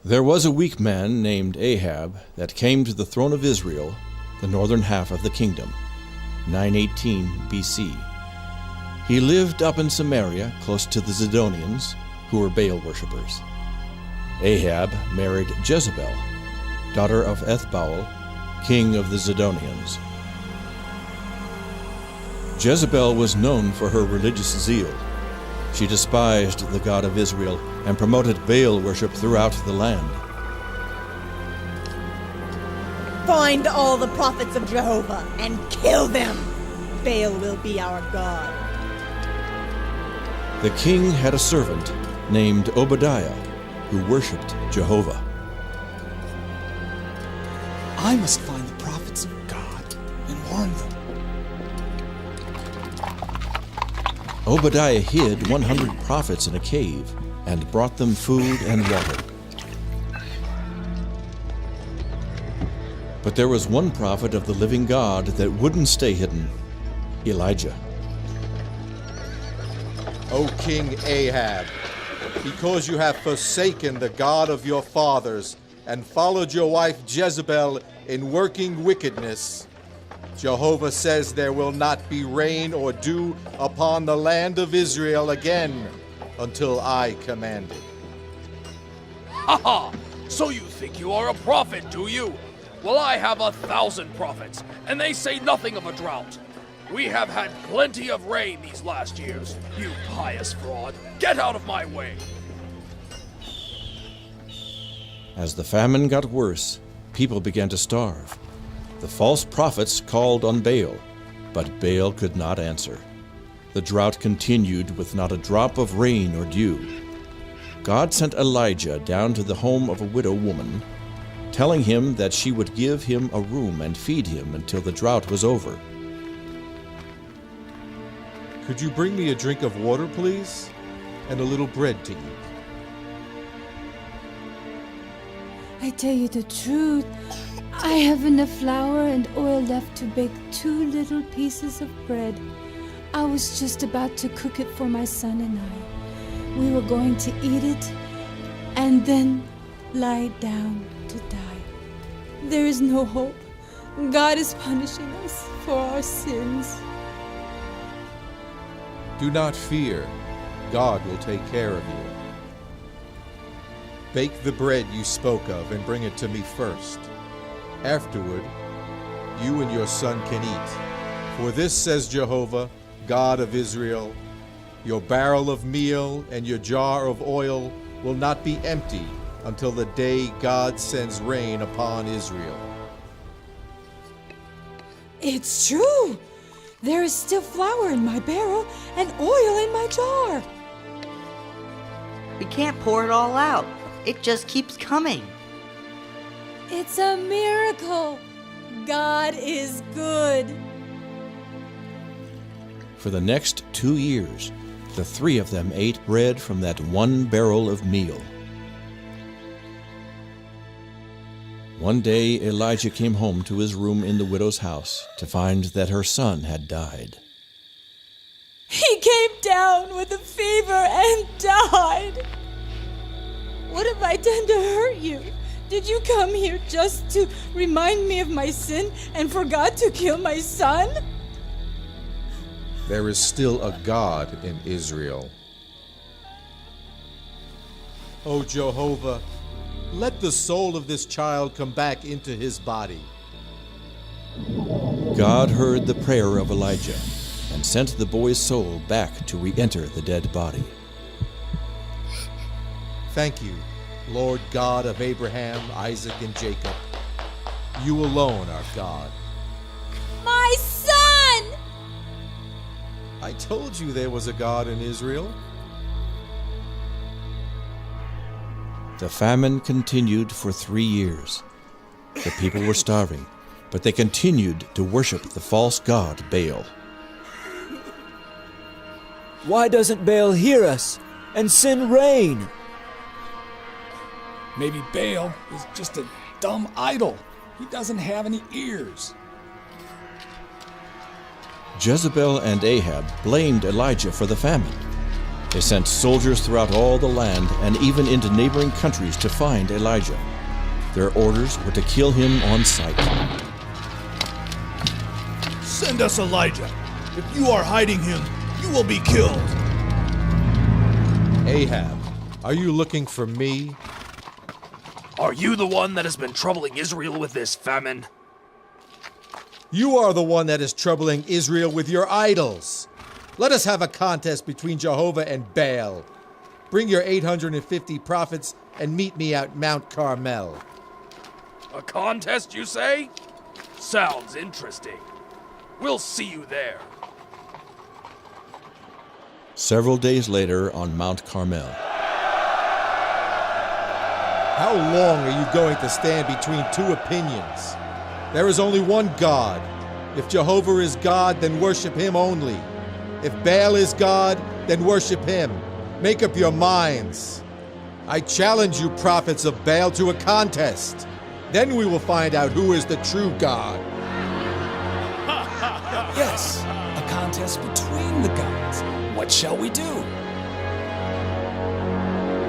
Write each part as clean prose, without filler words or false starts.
There was a weak man named Ahab that came to the throne of Israel, the northern half of the kingdom, 918 BC. He lived up in Samaria, close to the Zidonians, who were Baal worshippers. Ahab married Jezebel, daughter of Baal, king of the Zidonians. Jezebel was known for her religious zeal. She despised the God of Israel and promoted Baal worship throughout the land. Find all the prophets of Jehovah and kill them. Baal will be our God. The king had a servant named Obadiah who worshipped Jehovah. I must find the prophets of God and warn them. Obadiah hid 100 prophets in a cave and brought them food and water. But there was one prophet of the living God that wouldn't stay hidden, Elijah. O King Ahab, because you have forsaken the God of your fathers and followed your wife Jezebel in working wickedness, Jehovah says there will not be rain or dew upon the land of Israel again until I command it. Ha ha! So you think you are a prophet, do you? Well, I have 1,000 prophets, and they say nothing of a drought. We have had plenty of rain these last years. You pious fraud, get out of my way! As the famine got worse, people began to starve. The false prophets called on Baal, but Baal could not answer. The drought continued with not a drop of rain or dew. God sent Elijah down to the home of a widow woman, telling him that she would give him a room and feed him until the drought was over. Could you bring me a drink of water, please? And a little bread to eat. I tell you the truth, I have enough flour and oil left to bake 2 little pieces of bread. I was just about to cook it for my son and I. We were going to eat it and then lie down to die. There is no hope. God is punishing us for our sins. Do not fear. God will take care of you. Bake the bread you spoke of and bring it to me first. Afterward, you and your son can eat. For this says Jehovah, God of Israel, your barrel of meal and your jar of oil will not be empty until the day God sends rain upon Israel. It's true. There is still flour in my barrel and oil in my jar. We can't pour it all out. It just keeps coming. It's a miracle. God is good. For the next 2 years, the 3 of them ate bread from that 1 barrel of meal. One day, Elijah came home to his room in the widow's house to find that her son had died. He came down with a fever and died. What have I done to hurt you? Did you come here just to remind me of my sin and forgot to kill my son? There is still a God in Israel. O Jehovah, let the soul of this child come back into his body. God heard the prayer of Elijah and sent the boy's soul back to re-enter the dead body. Thank you, Lord God of Abraham, Isaac, and Jacob. You alone are God. My son! I told you there was a God in Israel. The famine continued for 3 years. The people were starving, but they continued to worship the false god Baal. Why doesn't Baal hear us and send rain? Maybe Baal is just a dumb idol. He doesn't have any ears. Jezebel and Ahab blamed Elijah for the famine. They sent soldiers throughout all the land and even into neighboring countries to find Elijah. Their orders were to kill him on sight. Send us Elijah. If you are hiding him, you will be killed. Ahab, are you looking for me? Are you the one that has been troubling Israel with this famine? You are the one that is troubling Israel with your idols. Let us have a contest between Jehovah and Baal. Bring your 850 prophets and meet me at Mount Carmel. A contest, you say? Sounds interesting. We'll see you there. Several days later on Mount Carmel. How long are you going to stand between two opinions? There is only one God. If Jehovah is God, then worship him only. If Baal is God, then worship him. Make up your minds. I challenge you, prophets of Baal, to a contest. Then we will find out who is the true God. Yes, a contest between the gods. What shall we do?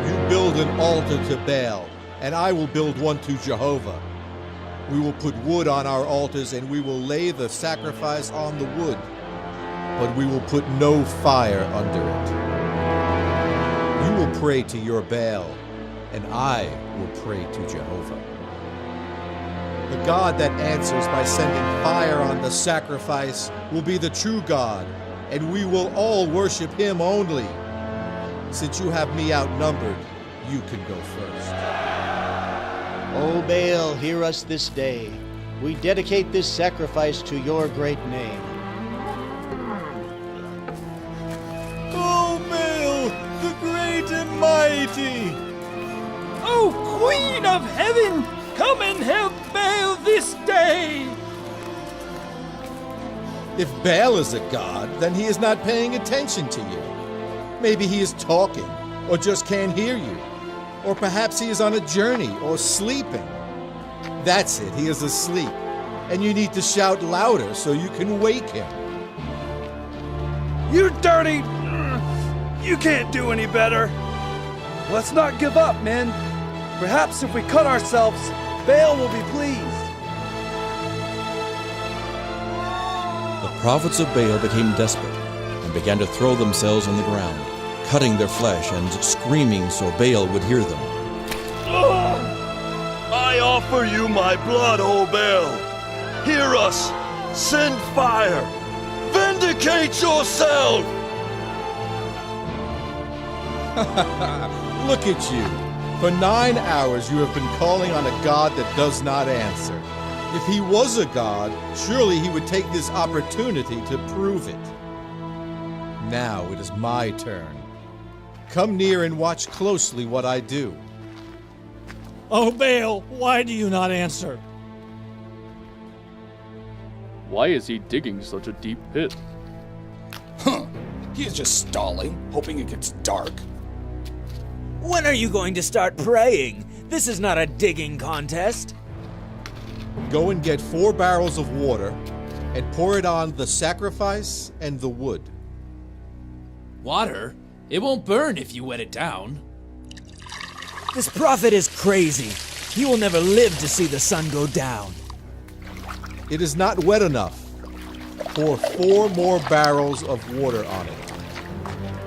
You build an altar to Baal, and I will build one to Jehovah. We will put wood on our altars, and we will lay the sacrifice on the wood, but we will put no fire under it. You will pray to your Baal, and I will pray to Jehovah. The God that answers by sending fire on the sacrifice will be the true God, and we will all worship him only. Since you have me outnumbered, you can go first. O Baal, hear us this day. We dedicate this sacrifice to your great name. O Baal, the great and mighty! Oh, Queen of Heaven, come and help Baal this day! If Baal is a god, then he is not paying attention to you. Maybe he is talking, or just can't hear you. Or perhaps he is on a journey, or sleeping. That's it, he is asleep. And you need to shout louder so you can wake him. You dirty... You can't do any better. Let's not give up, men. Perhaps if we cut ourselves, Baal will be pleased. The prophets of Baal became desperate and began to throw themselves on the ground, cutting their flesh and screaming so Baal would hear them. I offer you my blood, O Baal. Hear us. Send fire. Vindicate yourself. Look at you. For 9 hours you have been calling on a God that does not answer. If he was a god, surely he would take this opportunity to prove it. Now it is my turn. Come near and watch closely what I do. O Baal, why do you not answer? Why is he digging such a deep pit? Huh. He is just stalling, hoping it gets dark. When are you going to start praying? This is not a digging contest. Go and get 4 barrels of water and pour it on the sacrifice and the wood. Water? It won't burn if you wet it down. This prophet is crazy. He will never live to see the sun go down. It is not wet enough. Pour 4 more barrels of water on it.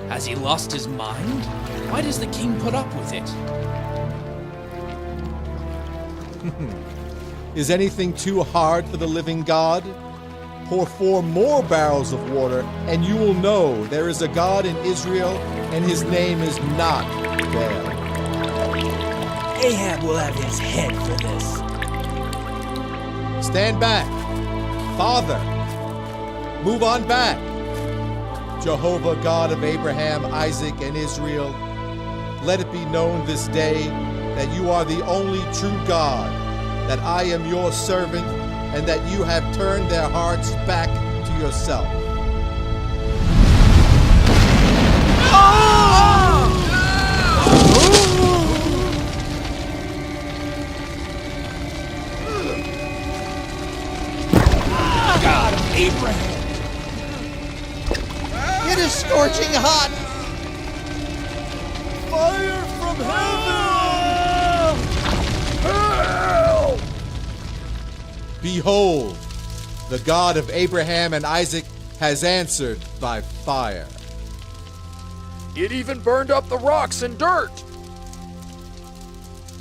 Has he lost his mind? Why does the king put up with it? Is anything too hard for the living God? Pour 4 more barrels of water, and you will know there is a God in Israel, and his name is not Baal. Ahab will have his head for this. Stand back. Father, move on back. Jehovah, God of Abraham, Isaac, and Israel, let it be known this day that you are the only true God, that I am your servant, and that you have turned their hearts back to yourself. God of Abraham! It is scorching hot! Fire from heaven! Help! Behold, the God of Abraham and Isaac has answered by fire. It even burned up the rocks and dirt.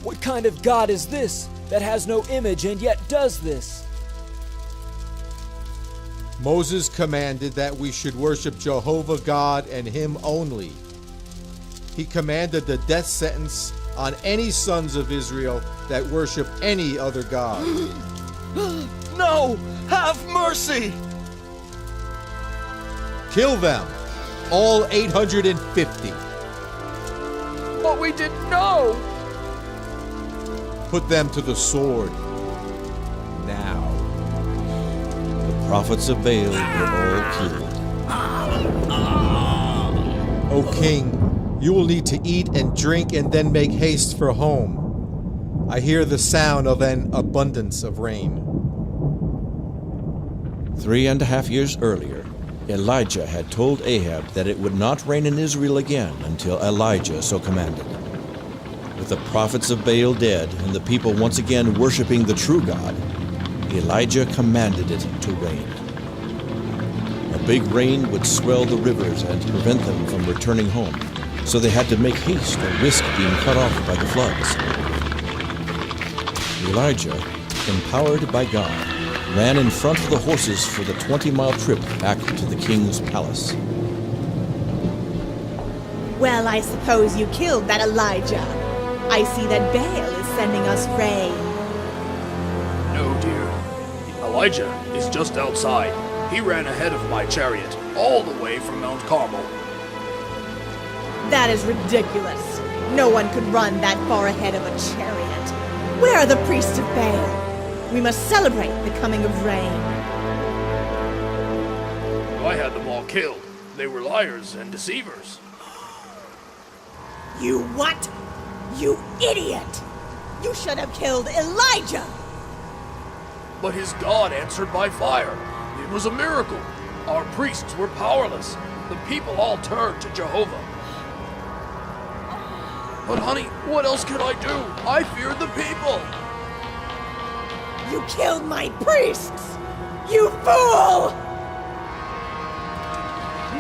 What kind of God is this that has no image and yet does this? Moses commanded that we should worship Jehovah God and Him only. He commanded the death sentence on any sons of Israel that worship any other god. No! Have mercy! Kill them, all 850. But we didn't know. Put them to the sword now. The prophets of Baal were all killed. O king, you will need to eat and drink and then make haste for home. I hear the sound of an abundance of rain. 3.5 years earlier, Elijah had told Ahab that it would not rain in Israel again until Elijah so commanded. With the prophets of Baal dead and the people once again worshiping the true God, Elijah commanded it to rain. A big rain would swell the rivers and prevent them from returning home, so they had to make haste or risk being cut off by the floods. Elijah, empowered by God, ran in front of the horses for the 20-mile trip back to the king's palace. Well, I suppose you killed that Elijah. I see that Baal is sending us rain. No, dear. Elijah is just outside. He ran ahead of my chariot, all the way from Mount Carmel. That is ridiculous. No one could run that far ahead of a chariot. Where are the priests of Baal? We must celebrate the coming of rain. I had them all killed. They were liars and deceivers. You what? You idiot! You should have killed Elijah! But his God answered by fire. It was a miracle. Our priests were powerless. The people all turned to Jehovah. But honey, what else could I do? I feared the people. You killed my priests! You fool!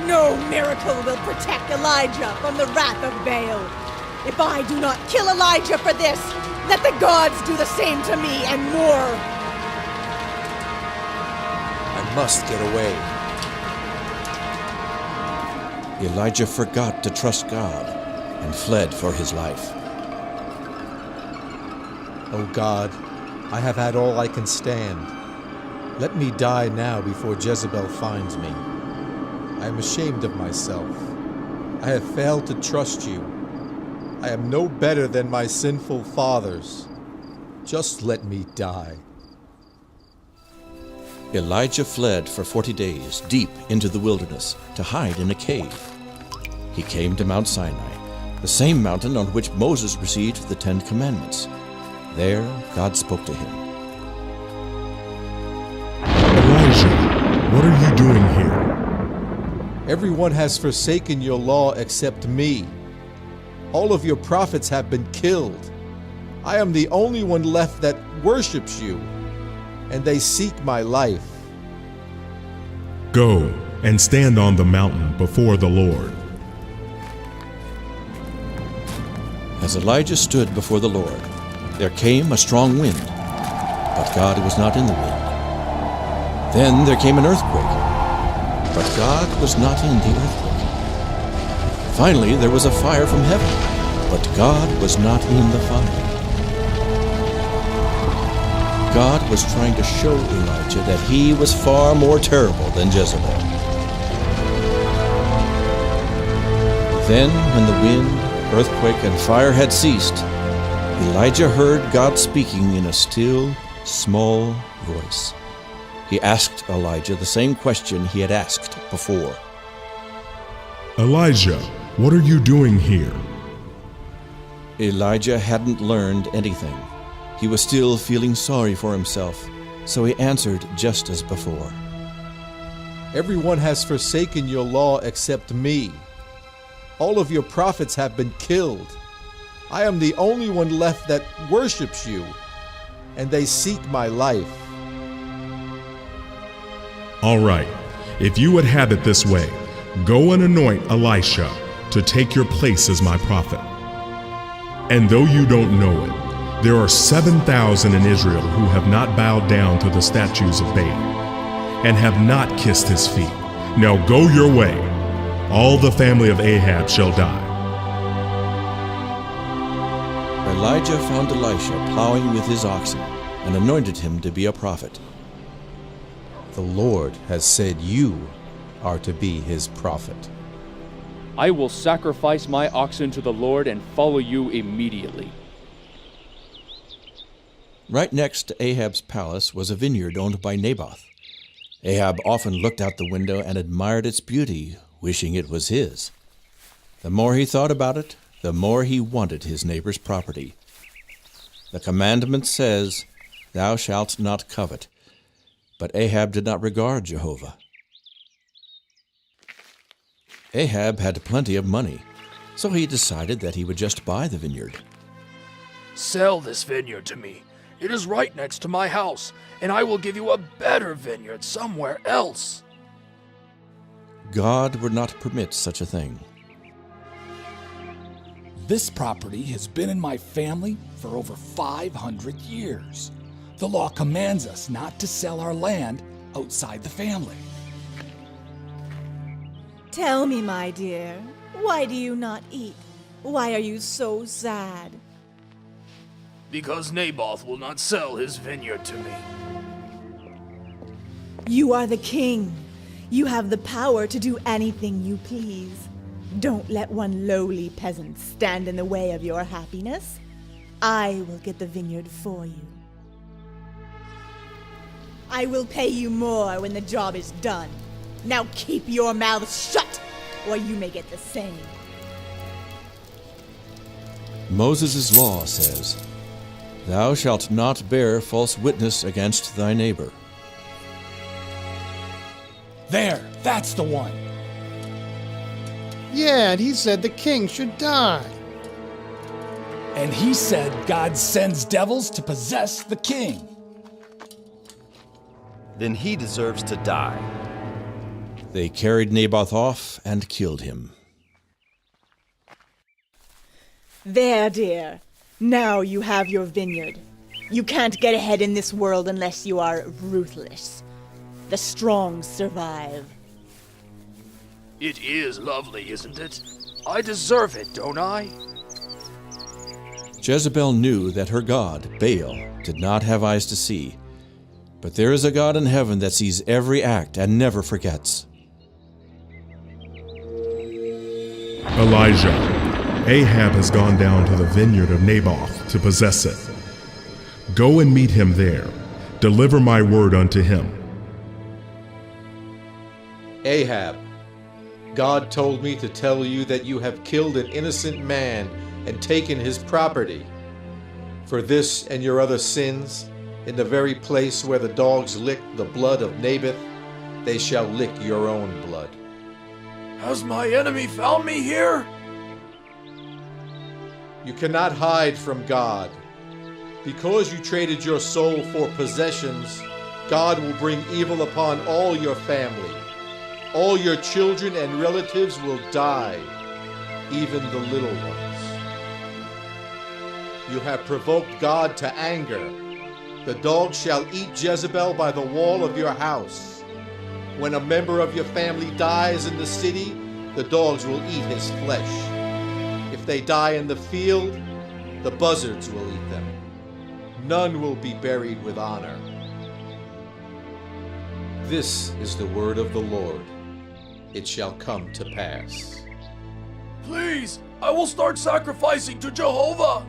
No miracle will protect Elijah from the wrath of Baal. If I do not kill Elijah for this, let the gods do the same to me and more. I must get away. Elijah forgot to trust God and fled for his life. O God, I have had all I can stand. Let me die now before Jezebel finds me. I am ashamed of myself. I have failed to trust you. I am no better than my sinful fathers. Just let me die. Elijah fled for 40 days deep into the wilderness to hide in a cave. He came to Mount Sinai, the same mountain on which Moses received the 10 Commandments. There, God spoke to him. Elijah, what are you doing here? Everyone has forsaken your law except me. All of your prophets have been killed. I am the only one left that worships you, and they seek my life. Go and stand on the mountain before the Lord. As Elijah stood before the Lord, there came a strong wind, but God was not in the wind. Then there came an earthquake, but God was not in the earthquake. Finally, there was a fire from heaven, but God was not in the fire. God was trying to show Elijah that he was far more terrible than Jezebel. Then, when the wind, earthquake, and fire had ceased, Elijah heard God speaking in a still, small voice. He asked Elijah the same question he had asked before. Elijah, what are you doing here? Elijah hadn't learned anything. He was still feeling sorry for himself, so he answered just as before. Everyone has forsaken your law except me. All of your prophets have been killed. I am the only one left that worships you, and they seek my life. All right, if you would have it this way, go and anoint Elisha to take your place as my prophet. And though you don't know it, there are 7,000 in Israel who have not bowed down to the statues of Baal and have not kissed his feet. Now go your way. All the family of Ahab shall die. Elijah found Elisha plowing with his oxen and anointed him to be a prophet. The Lord has said you are to be his prophet. I will sacrifice my oxen to the Lord and follow you immediately. Right next to Ahab's palace was a vineyard owned by Naboth. Ahab often looked out the window and admired its beauty, wishing it was his. The more he thought about it, the more he wanted his neighbor's property. The commandment says, "Thou shalt not covet." But Ahab did not regard Jehovah. Ahab had plenty of money, so he decided that he would just buy the vineyard. Sell this vineyard to me. It is right next to my house, and I will give you a better vineyard somewhere else. God would not permit such a thing. This property has been in my family for over 500 years. The law commands us not to sell our land outside the family. Tell me, my dear, why do you not eat? Why are you so sad? Because Naboth will not sell his vineyard to me. You are the king. You have the power to do anything you please. Don't let one lowly peasant stand in the way of your happiness. I will get the vineyard for you. I will pay you more when the job is done. Now keep your mouth shut, or you may get the same. Moses' law says, "Thou shalt not bear false witness against thy neighbor." There, that's the one. Yeah, and he said the king should die. And he said God sends devils to possess the king. Then he deserves to die. They carried Naboth off and killed him. There, dear. Now you have your vineyard. You can't get ahead in this world unless you are ruthless. The strong survive. It is lovely, isn't it? I deserve it, don't I? Jezebel knew that her god, Baal, did not have eyes to see. But there is a God in heaven that sees every act and never forgets. Elijah, Ahab has gone down to the vineyard of Naboth to possess it. Go and meet him there. Deliver my word unto him. Ahab, God told me to tell you that you have killed an innocent man and taken his property. For this and your other sins, in the very place where the dogs licked the blood of Naboth, they shall lick your own blood. Has my enemy found me here? You cannot hide from God. Because you traded your soul for possessions, God will bring evil upon all your family. All your children and relatives will die, even the little ones. You have provoked God to anger. The dogs shall eat Jezebel by the wall of your house. When a member of your family dies in the city, the dogs will eat his flesh. If they die in the field, the buzzards will eat them. None will be buried with honor. This is the word of the Lord. It shall come to pass. Please, I will start sacrificing to Jehovah.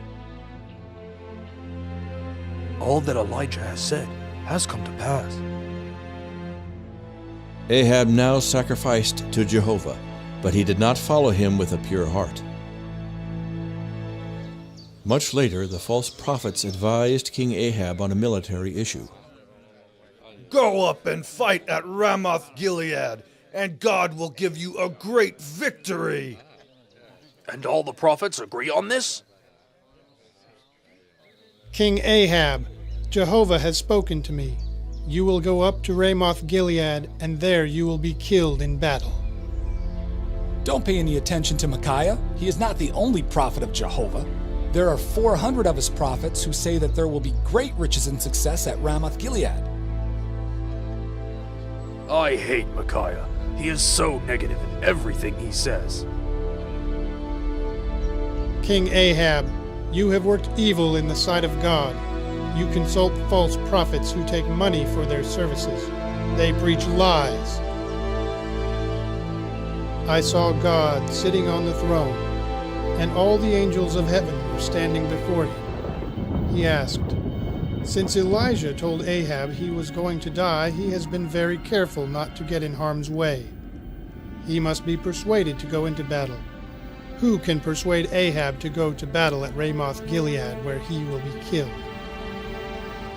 All that Elijah has said has come to pass. Ahab now sacrificed to Jehovah, but he did not follow him with a pure heart. Much later, the false prophets advised King Ahab on a military issue. Go up and fight at Ramoth Gilead, and God will give you a great victory. And all the prophets agree on this? King Ahab, Jehovah has spoken to me. You will go up to Ramoth Gilead, and there you will be killed in battle. Don't pay any attention to Micaiah. He is not the only prophet of Jehovah. There are 400 of his prophets who say that there will be great riches and success at Ramoth Gilead. I hate Micaiah. He is so negative in everything he says. King Ahab, you have worked evil in the sight of God. You consult false prophets who take money for their services. They preach lies. I saw God sitting on the throne, and all the angels of heaven were standing before him. He asked, "Since Elijah told Ahab he was going to die, he has been very careful not to get in harm's way. He must be persuaded to go into battle. Who can persuade Ahab to go to battle at Ramoth Gilead, where he will be killed?"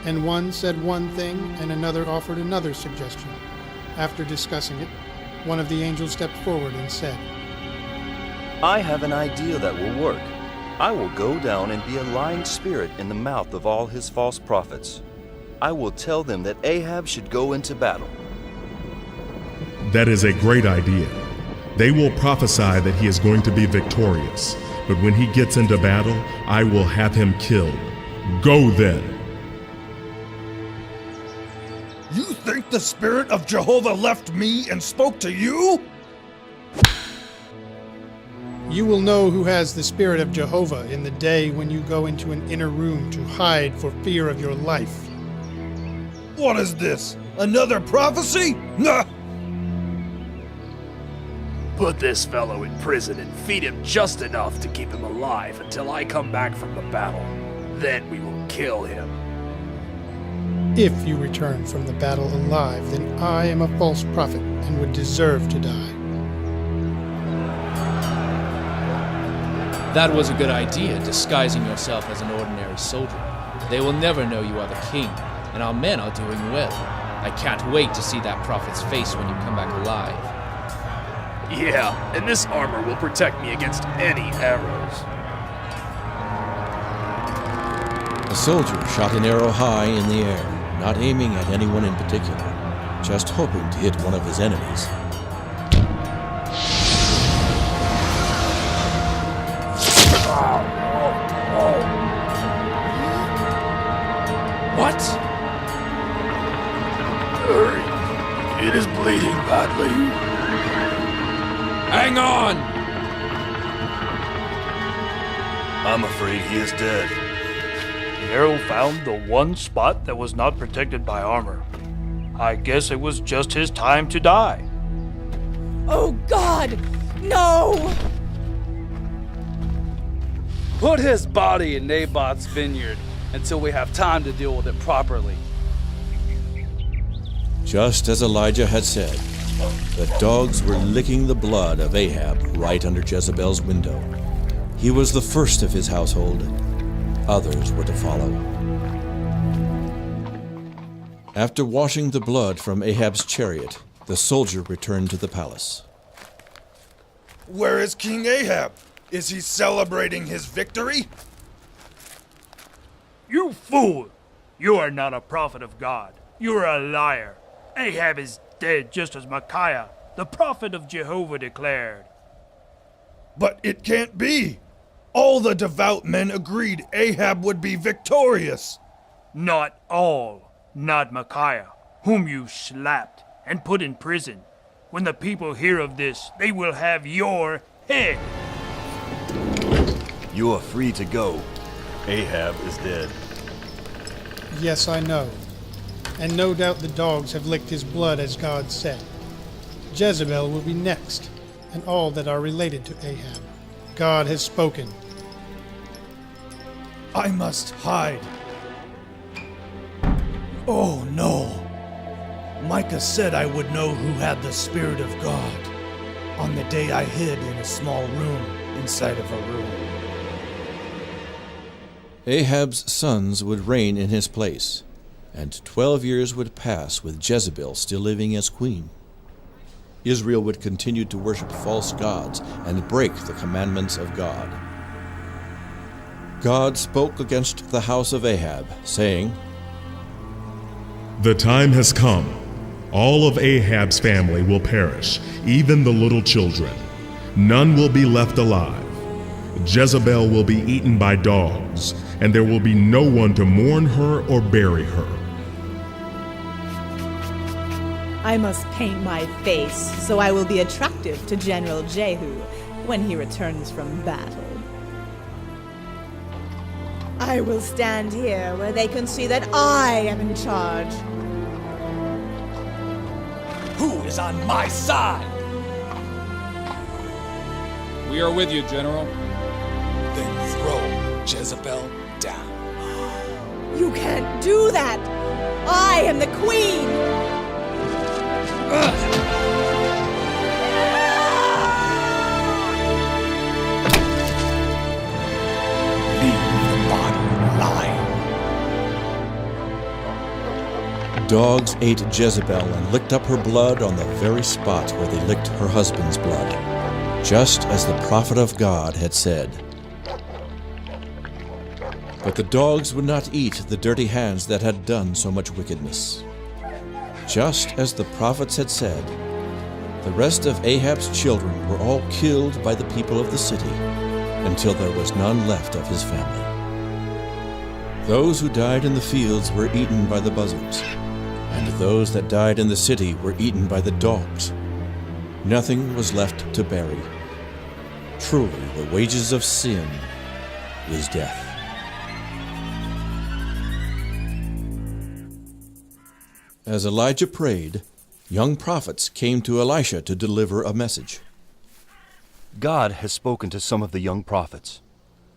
And one said one thing, and another offered another suggestion. After discussing it, one of the angels stepped forward and said, I have an idea that will work. I will go down and be a lying spirit in the mouth of all his false prophets. I will tell them that Ahab should go into battle. That is a great idea. They will prophesy that he is going to be victorious, but when he gets into battle, I will have him killed. Go then. You think the Spirit of Jehovah left me and spoke to you? You will know who has the Spirit of Jehovah in the day when you go into an inner room to hide for fear of your life. What is this? Another prophecy? Nah! Put this fellow in prison and feed him just enough to keep him alive until I come back from the battle. Then we will kill him. If you return from the battle alive, then I am a false prophet and would deserve to die. That was a good idea, disguising yourself as an ordinary soldier. They will never know you are the king, and our men are doing well. I can't wait to see that prophet's face when you come back alive. Yeah, and this armor will protect me against any arrows. The soldier shot an arrow high in the air, not aiming at anyone in particular, just hoping to hit one of his enemies. What? Hurry. It is bleeding badly. Hang on! I'm afraid he is dead. The arrow found the one spot that was not protected by armor. I guess it was just his time to die. Oh God! No! Put his body in Naboth's vineyard until we have time to deal with it properly. Just as Elijah had said, the dogs were licking the blood of Ahab right under Jezebel's window. He was the first of his household. Others were to follow. After washing the blood from Ahab's chariot, the soldier returned to the palace. Where is King Ahab? Is he celebrating his victory? You fool! You are not a prophet of God. You are a liar. Ahab is dead just as Micaiah, the prophet of Jehovah, declared. But it can't be. All the devout men agreed Ahab would be victorious. Not all. Not Micaiah, whom you slapped and put in prison. When the people hear of this, they will have your head. You are free to go. Ahab is dead. Yes, I know. And no doubt the dogs have licked his blood as God said. Jezebel will be next, and all that are related to Ahab. God has spoken. I must hide. Oh no. Micah said I would know who had the Spirit of God on the day I hid in a small room inside of a room. Ahab's sons would reign in his place, and 12 years would pass with Jezebel still living as queen. Israel would continue to worship false gods and break the commandments of God. God spoke against the house of Ahab, saying, "The time has come. All of Ahab's family will perish, even the little children. None will be left alive. Jezebel will be eaten by dogs, and there will be no one to mourn her or bury her." I must paint my face so I will be attractive to General Jehu when he returns from battle. I will stand here where they can see that I am in charge. Who is on my side? We are with you, General. Then throw Jezebel down. You can't do that! I am the queen! Dogs ate Jezebel and licked up her blood on the very spot where they licked her husband's blood, just as the prophet of God had said. But the dogs would not eat the dirty hands that had done so much wickedness. Just as the prophets had said, the rest of Ahab's children were all killed by the people of the city until there was none left of his family. Those who died in the fields were eaten by the buzzards, and those that died in the city were eaten by the dogs. Nothing was left to bury. Truly, the wages of sin is death. As Elijah prayed, young prophets came to Elisha to deliver a message. God has spoken to some of the young prophets.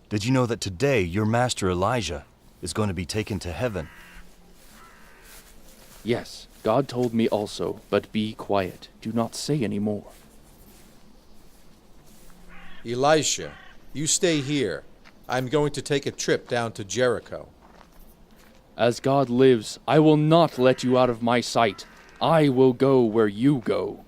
Did you know that today your master Elijah is going to be taken to heaven? Yes, God told me also, but be quiet. Do not say any more. Elisha, you stay here. I'm going to take a trip down to Jericho. As God lives, I will not let you out of my sight. I will go where you go.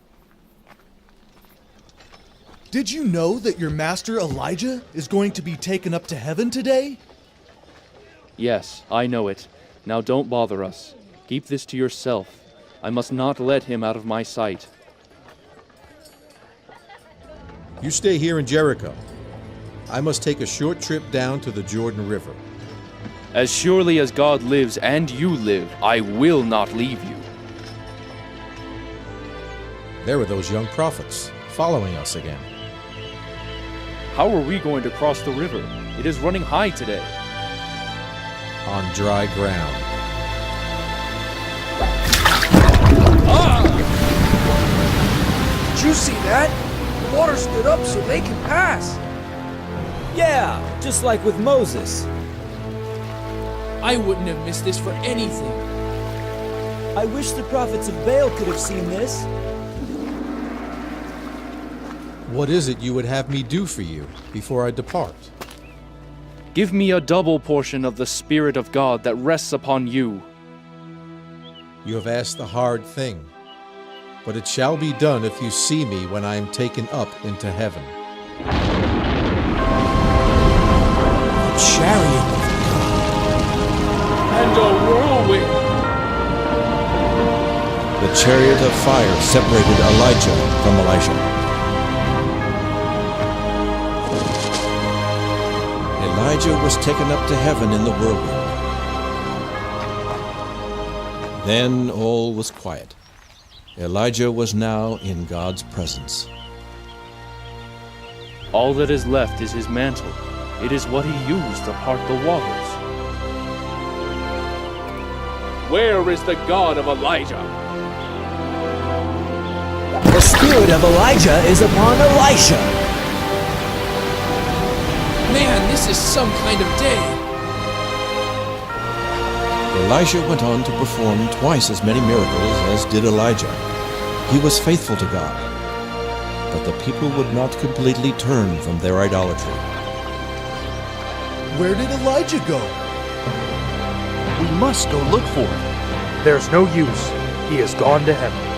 Did you know that your master Elijah is going to be taken up to heaven today? Yes, I know it. Now don't bother us. Keep this to yourself. I must not let him out of my sight. You stay here in Jericho. I must take a short trip down to the Jordan River. As surely as God lives and you live, I will not leave you. There were those young prophets following us again. How are we going to cross the river? It is running high today. On dry ground. Did you see that? The water stood up so they can pass. Yeah, just like with Moses. I wouldn't have missed this for anything. I wish the prophets of Baal could have seen this. What is it you would have me do for you before I depart? Give me a double portion of the Spirit of God that rests upon you. You have asked a hard thing, but it shall be done if you see me when I am taken up into heaven. The chariot of and a whirlwind. The chariot of fire separated Elijah from Elisha. Elijah was taken up to heaven in the whirlwind. Then all was quiet. Elijah was now in God's presence. All that is left is his mantle. It is what he used to part the waters. Where is the God of Elijah? The spirit of Elijah is upon Elisha. Man, this is some kind of day. Elisha went on to perform twice as many miracles as did Elijah. He was faithful to God, but the people would not completely turn from their idolatry. Where did Elijah go? We must go look for him. There's no use. He has gone to heaven.